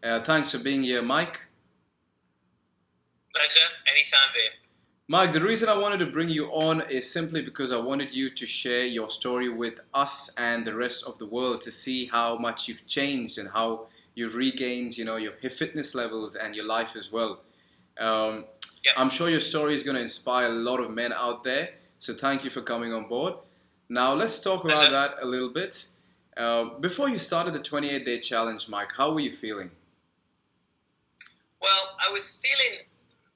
Thanks for being here, Mike. Pleasure. Anytime, Vin. Mike, the reason I wanted to bring you on is simply because I wanted you to share your story with us and the rest of the world to see how much you've changed and how you've regained, your fitness levels and your life as well. Um, Yep. I'm sure your story is going to inspire a lot of men out there. So thank you for coming on board. Now let's talk about Pleasure. that a little bit. Before you started the 28-day challenge, Mike, how were you feeling? Well, I was feeling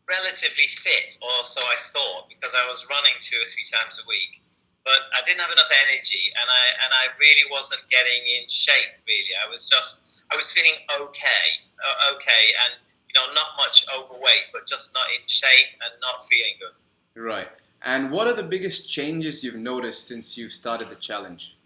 relatively fit, or so I thought, because I was running 2 or 3 times a week. But I didn't have enough energy, and I really wasn't getting in shape. Really, I was feeling okay, and not much overweight, but just not in shape and not feeling good. Right. And what are the biggest changes you've noticed since you've started the challenge?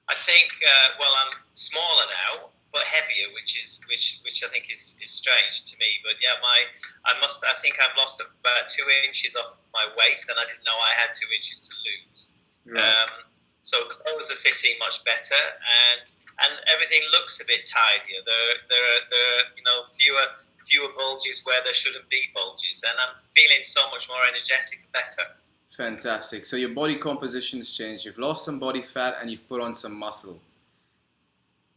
I think well, I'm smaller now, but heavier, which I think is strange to me. But yeah, I think I've lost about 2 inches off my waist, and I didn't know I had 2 inches to lose. Right. So clothes are fitting much better, and everything looks a bit tidier. There are fewer bulges where there shouldn't be bulges, and I'm feeling so much more energetic and better. Fantastic. So your body composition's changed. You've lost some body fat and you've put on some muscle.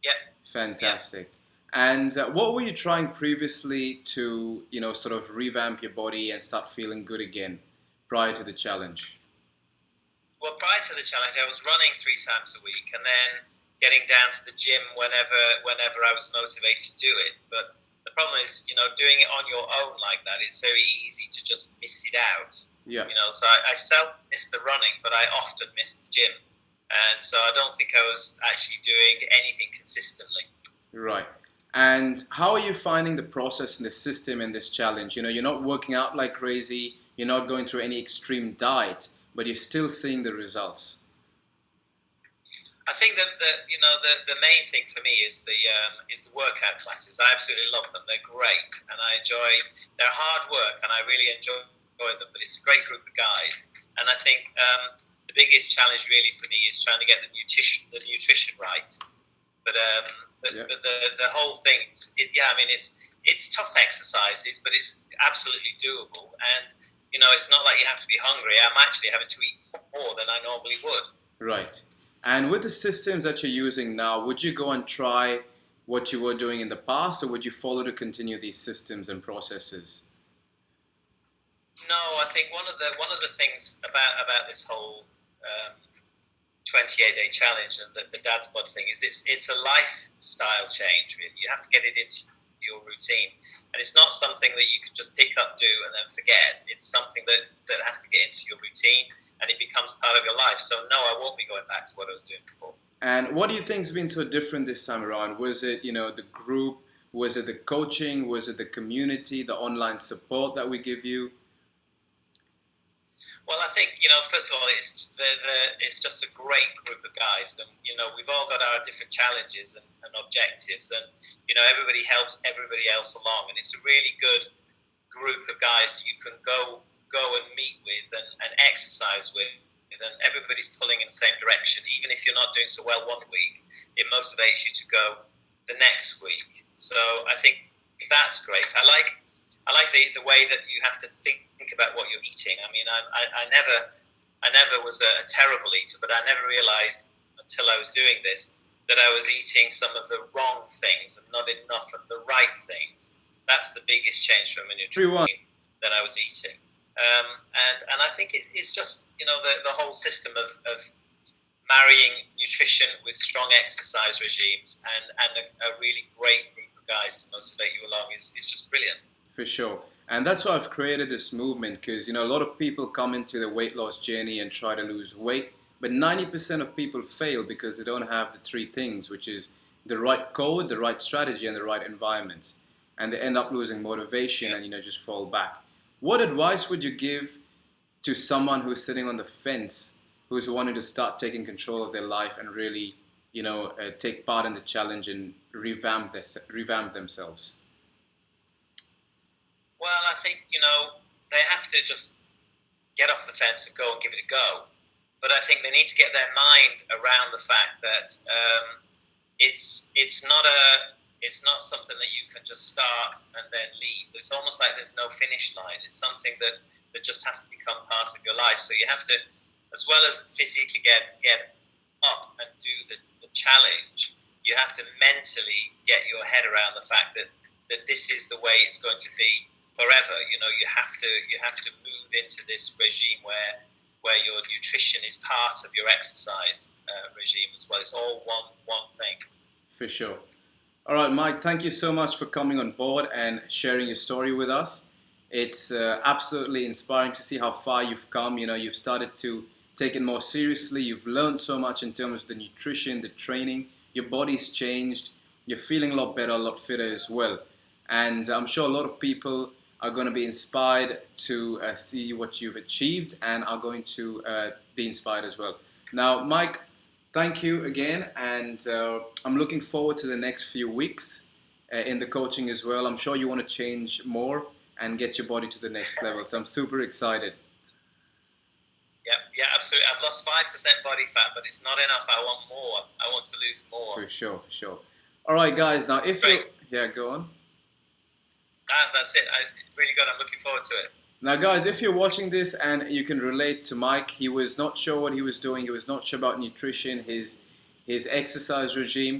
Yeah, yeah. Fantastic. And what were you trying previously to, sort of revamp your body and start feeling good again prior to the challenge? Well, prior to the challenge, I was running 3 times a week, and then getting down to the gym whenever I was motivated to do it. But the problem is, doing it on your own like that is very easy to just miss it out. Yeah. So I seldom miss the running, but I often miss the gym, and so I don't think I was actually doing anything consistently. Right. And how are you finding the process and the system in this challenge? You're not working out like crazy, you're not going through any extreme diet, but you're still seeing the results. I think that the main thing for me is the workout classes. I absolutely love them. They're great, and I enjoy. They're hard work, and I really enjoy them. But it's a great group of guys, and I think the biggest challenge really for me is trying to get the nutrition right. Yeah. But the whole thing, yeah, I mean it's tough exercises, but it's absolutely doable. And it's not like you have to be hungry. I'm actually having to eat more than I normally would. Right. And with the systems that you're using now, would you go and try what you were doing in the past, or would you follow to continue these systems and processes? No, I think one of the things about this whole 28-day challenge and the dad's bod thing is it's a lifestyle change. Really, you have to get it into your routine, and it's not something that you can just pick up, do, and then forget. It's something that has to get into your routine, and it becomes part of your life. So no, I won't be going back to what I was doing before. And what do you think has been so different this time around? Was it, the group? Was it the coaching? Was it the community, the online support that we give you? Well, I think first of all, it's just a great group of guys, and we've all got our different challenges and objectives, and everybody helps everybody else along, and it's a really good group of guys that you can go and meet with and exercise with, and everybody's pulling in the same direction. Even if you're not doing so well one week, it motivates you to go the next week. So I think that's great. I like the way that you have to think about what you're eating. I mean, I never was a terrible eater, but I never realized until I was doing this that I was eating some of the wrong things and not enough of the right things. That's the biggest change from a Everyone. nutrition that I was eating. And I think it's just the whole system of marrying nutrition with strong exercise regimes and a really great group of guys to motivate you along is just brilliant. For sure. And that's why I've created this movement because, a lot of people come into the weight loss journey and try to lose weight, but 90% of people fail because they don't have the three things, which is the right code, the right strategy, and the right environment. And they end up losing motivation Yeah. and, just fall back. What advice would you give to someone who's sitting on the fence, who's wanting to start taking control of their life and really, take part in the challenge and revamp themselves? Well, I think they have to just get off the fence and go and give it a go. But I think they need to get their mind around the fact that it's not It's not something that you can just start and then leave. It's almost like there's no finish line. It's something that just has to become part of your life. So you have to, as well as physically get up and do the challenge, you have to mentally get your head around the fact that this is the way it's going to be forever. You know, you have to move into this regime where your nutrition is part of your exercise regime as well. It's all one thing. For sure. All right, Mike, thank you so much for coming on board and sharing your story with us. It's absolutely inspiring to see how far you've come. You know, you've started to take it more seriously. You've learned so much in terms of the nutrition, the training. Your body's changed. You're feeling a lot better, a lot fitter as well. And I'm sure a lot of people are going to be inspired to see what you've achieved and are going to be inspired as well. Now, Mike, thank you again, and I'm looking forward to the next few weeks in the coaching as well. I'm sure you want to change more and get your body to the next level, so I'm super excited. Yeah, absolutely. I've lost 5% body fat, but it's not enough. I want more. I want to lose more. For sure, for sure. All right, guys, now if you... Yeah, go on. That's it. Really good. I'm looking forward to it. Now, guys, if you're watching this and you can relate to Mike, he was not sure what he was doing. He was not sure about nutrition, his exercise regime.